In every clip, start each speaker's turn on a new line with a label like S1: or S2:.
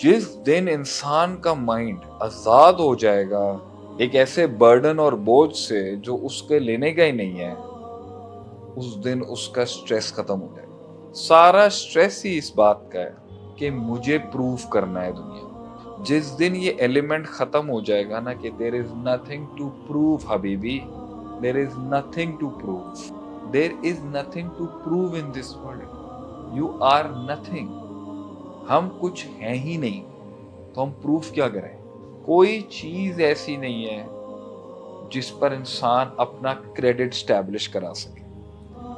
S1: جس دن انسان کا مائنڈ آزاد ہو جائے گا ایک ایسے برڈن اور بوجھ سے جو اس کے لینے کا ہی نہیں ہے، اس دن اس کا سٹریس ختم ہو جائے گا۔ سارا سٹریس ہی اس بات کا ہے کہ مجھے پروف کرنا ہے دنیا میں۔ جس دن یہ ایلیمنٹ ختم ہو جائے گا نا کہ there is nothing to prove حبیبی، there is nothing to prove, there is nothing to prove in this world, you are nothing, ہم کچھ ہیں ہی نہیں تو ہم پروف کیا کریں؟ کوئی چیز ایسی نہیں ہے جس پر انسان اپنا کریڈٹ اسٹیبلش کرا سکے۔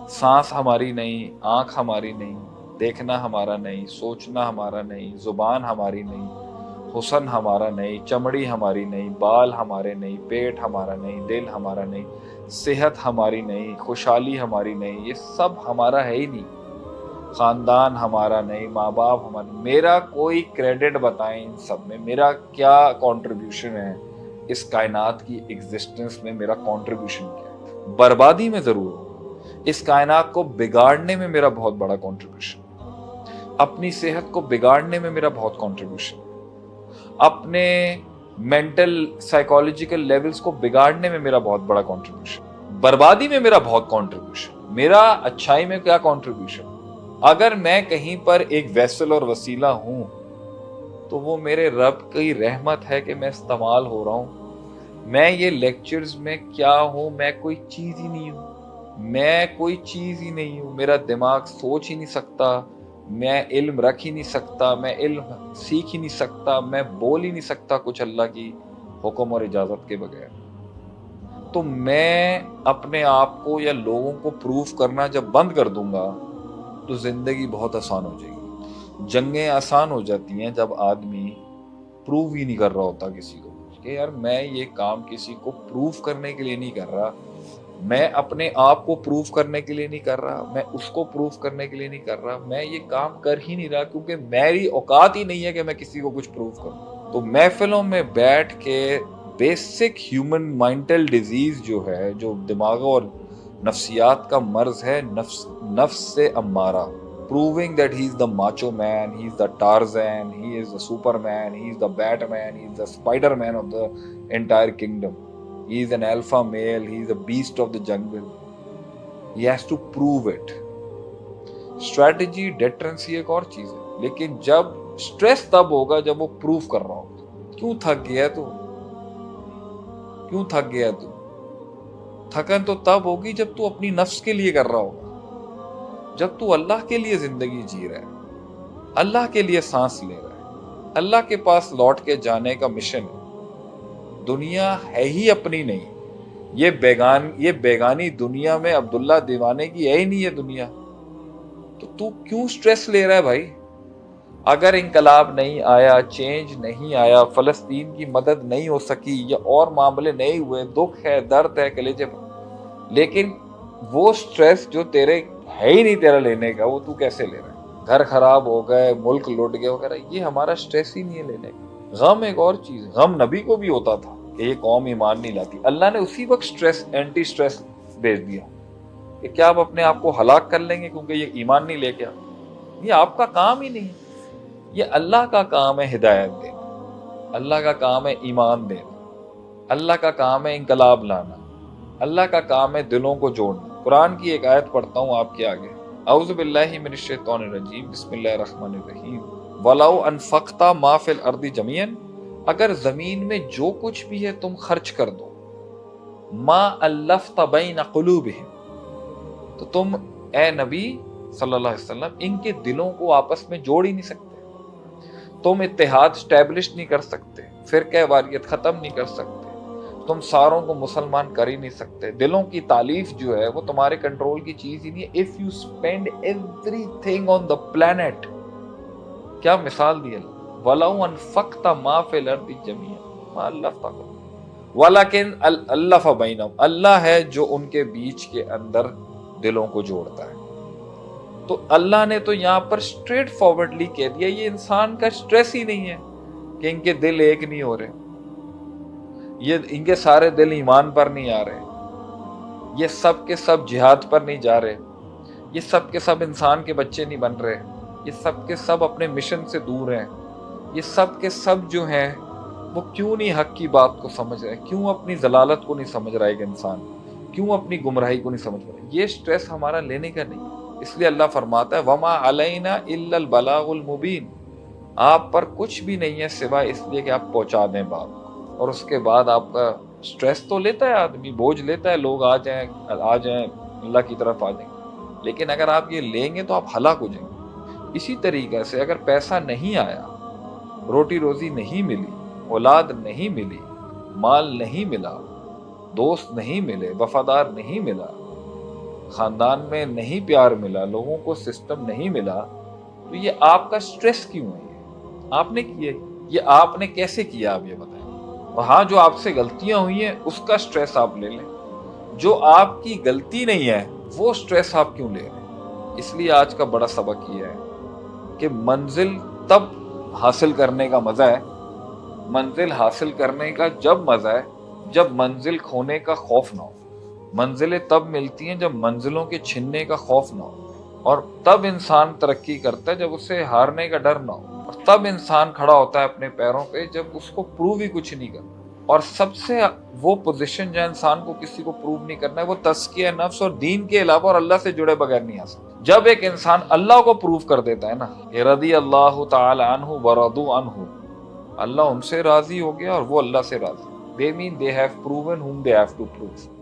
S1: سانس ہماری نہیں، آنکھ ہماری نہیں، دیکھنا ہمارا نہیں، سوچنا ہمارا نہیں، زبان ہماری نہیں، حسن ہمارا نہیں، چمڑی ہماری نہیں، بال ہمارے نہیں، پیٹ ہمارا نہیں، دل ہمارا نہیں، صحت ہماری نہیں، خوشحالی ہماری نہیں، یہ سب ہمارا ہے ہی نہیں۔ خاندان ہمارا نہیں، ماں باپ ہمارا، میرا کوئی کریڈٹ بتائیں ان سب میں، میرا کیا کنٹریبیوشن ہے اس کائنات کی ایگزسٹنس میں، میرا کنٹریبیوشن کیا ہے؟ بربادی میں ضرور ہوں، اس کائنات کو بگاڑنے میں میرا بہت بڑا کنٹریبیوشن، اپنی صحت کو بگاڑنے میں میرا بہت کنٹریبیوشن، اپنے مینٹل سائیکالوجیکل لیولز کو بگاڑنے میں میرا بہت بڑا کنٹریبیوشن، بربادی میں میرا بہت کنٹریبیوشن، میرا اچھائی میں کیا کنٹریبیوشن؟ اگر میں کہیں پر ایک ویسل اور وسیلہ ہوں تو وہ میرے رب کی رحمت ہے کہ میں استعمال ہو رہا ہوں۔ میں یہ لیکچرز میں کیا ہوں؟ میں کوئی چیز ہی نہیں ہوں، میں کوئی چیز ہی نہیں ہوں، میرا دماغ سوچ ہی نہیں سکتا، میں علم رکھ ہی نہیں سکتا، میں علم سیکھ ہی نہیں سکتا، میں بول ہی نہیں سکتا کچھ اللہ کی حکم اور اجازت کے بغیر۔ تو میں اپنے آپ کو یا لوگوں کو پروف کرنا جب بند کر دوں گا تو زندگی بہت آسان ہو جائے گی۔ جنگیں آسان ہو جاتی ہیں جب آدمی پروو ہی نہیں کر رہا ہوتا کسی کو کہ یار میں یہ کام کسی کو پروف کرنے کے لیے نہیں کر رہا، میں اپنے آپ کو پروف کرنے کے لیے نہیں کر رہا، میں اس کو پروف کرنے کے لیے نہیں کر رہا، میں یہ کام کر ہی نہیں رہا کیونکہ میری اوقات ہی نہیں ہے کہ میں کسی کو کچھ پروف کروں۔ تو محفلوں میں بیٹھ کے بیسک ہیومن مائنٹل ڈیزیز جو ہے، جو دماغ اور نفسیات کا مرض ہے، نفس سے امارہ، proving that he is the macho man, he is the Tarzan, he is the Superman, he is the Batman, he is the Spider-Man of the entire kingdom, he is an alpha male, he is a beast of the jungle, he has to prove it. Strategy, deterrence یہ ایک اور چیز ہے، لیکن جب stress تب ہوگا جب وہ پروف کر رہا ہوگا۔ کیوں تھک گیا تو؟ کیوں تھک گیا تو؟ تھکن تو تب ہوگی جب تو اپنی نفس کے لیے کر رہا ہوگا، جب تو اللہ کے لیے زندگی جی رہا ہے، اللہ کے لیے سانس لے رہا ہے، اللہ کے پاس لوٹ کے جانے کا مشن ہے۔ دنیا ہے ہی اپنی نہیں، یہ بیگانی دنیا میں عبداللہ دیوانے کی ہے ہی نہیں یہ دنیا، تو کیوں سٹریس لے رہا ہے بھائی؟ اگر انقلاب نہیں آیا، چینج نہیں آیا، فلسطین کی مدد نہیں ہو سکی یا اور معاملے نہیں ہوئے، دکھ ہے، درد ہے کلیجے پر، لیکن وہ سٹریس جو تیرے ہے ہی نہیں تیرا لینے کا، وہ تو کیسے لے رہا ہے؟ گھر خراب ہو گئے، ملک لٹ گئے وغیرہ، یہ ہمارا سٹریس ہی نہیں ہے لینے کا۔ غم ایک اور چیز، غم نبی کو بھی ہوتا تھا کہ یہ قوم ایمان نہیں لاتی، اللہ نے اسی وقت سٹریس، اینٹی سٹریس بھیج دیا کہ کیا آپ اپنے آپ کو ہلاک کر لیں گے کیونکہ یہ ایمان نہیں لے کے آ؟ یہ آپ کا کام ہی نہیں ہے، یہ اللہ کا کام ہے ہدایت دینا، اللہ کا کام ہے ایمان دینا، اللہ کا کام ہے انقلاب لانا، اللہ کا کام ہے دلوں کو جوڑنا۔ قرآن کی ایک آیت پڑھتا ہوں آپ کے آگے، اعوذ باللہ من الشیطان الرجیم، بسم اللہ الرحمن الرحیم، وَلَوْ أَنفَقْتَ مَا فِي الْأَرْضِ جَمِيعًا، اگر زمین میں جو کچھ بھی ہے تم خرچ کر دو، مَا أَلَّفْتَ بَيْنَ قُلُوبِهِمْ، تو تم اے نبی صلی اللہ علیہ وسلم ان کے دلوں کو آپس میں جوڑ ہی نہیں سکتے، تم اتحاد اسٹیبلش نہیں کر سکتے، فرقہ واریت ختم نہیں کر سکتے، تم ساروں کو مسلمان کر ہی نہیں سکتے، دلوں کی تالیف جو ہے وہ تمہارے کنٹرول کی چیز ہی نہیں ہے۔ if you spend everything on the planet، کیا مثال دی اللہ، وَلَوْ أَنفَقْتَ مَا فِي الْأَرْضِ جَمِيعًا مَا أَلَّفْتَ وَلَكِنْ أَلَّفَ بَيْنَهُمْ، اللہ ہے جو ان کے بیچ کے اندر دلوں کو جوڑتا ہے۔ تو اللہ نے تو یہاں پر اسٹریٹ فارورڈلی کہہ دیا یہ انسان کا سٹریس ہی نہیں ہے کہ ان کے دل ایک نہیں ہو رہے، یہ ان کے سارے دل ایمان پر نہیں آ رہے، یہ سب کے سب جہاد پر نہیں جا رہے، یہ سب کے سب انسان کے بچے نہیں بن رہے، یہ سب کے سب اپنے مشن سے دور ہیں، یہ سب کے سب جو ہیں وہ کیوں نہیں حق کی بات کو سمجھ رہے، کیوں اپنی ضلالت کو نہیں سمجھ رہا ایک انسان، کیوں اپنی گمراہی کو نہیں سمجھ رہا؟ یہ سٹریس ہمارا لینے کا نہیں ہے۔ اس لیے اللہ فرماتا ہے وما علینا الا البلاغ المبین، آپ پر کچھ بھی نہیں ہے سوائے اس لیے کہ آپ پہنچا دیں بات کو۔ اور اس کے بعد آپ کا سٹریس تو لیتا ہے آدمی، بوجھ لیتا ہے، لوگ آ جائیں اللہ کی طرف آ جائیں، لیکن اگر آپ یہ لیں گے تو آپ ہلاک ہو جائیں گے۔ اسی طریقے سے اگر پیسہ نہیں آیا، روٹی روزی نہیں ملی، اولاد نہیں ملی، مال نہیں ملا، دوست نہیں ملے، وفادار نہیں ملا، خاندان میں نہیں پیار ملا، لوگوں کو سسٹم نہیں ملا، تو یہ آپ کا سٹریس کیوں ہے؟ آپ نے کیا، یہ آپ نے کیسے کیا آپ یہ بتائیں۔ اور ہاں، جو آپ سے غلطیاں ہوئی ہیں اس کا سٹریس آپ لے لیں، جو آپ کی غلطی نہیں ہے وہ سٹریس آپ کیوں لے رہے ہیں؟ اس لیے آج کا بڑا سبق یہ ہے کہ منزل تب حاصل کرنے کا مزہ ہے، منزل حاصل کرنے کا جب مزہ ہے جب منزل کھونے کا خوف نہ ہو۔ منزلیں تب ملتی ہیں جب منزلوں کے چھننے کا خوف نہ ہو، اور تب انسان ترقی کرتا ہے جب اسے ہارنے کا ڈر نہ ہو، اور تب انسان کھڑا ہوتا ہے اپنے پیروں پہ جب اس کو پروو ہی کچھ نہیں کرنا۔ اور سب سے وہ پوزیشن جہاں انسان کو کسی کو پروو نہیں کرنا ہے وہ تزکیہ نفس اور دین کے علاوہ اور اللہ سے جڑے بغیر نہیں آ سکتا۔ جب ایک انسان اللہ کو پروو کر دیتا ہے نا، کہ رضی اللہ تعالی عنہ ورضوا عنہ، اللہ ان سے راضی ہو گیا اور وہ اللہ سے راضی، they mean they have proven whom they have to prove۔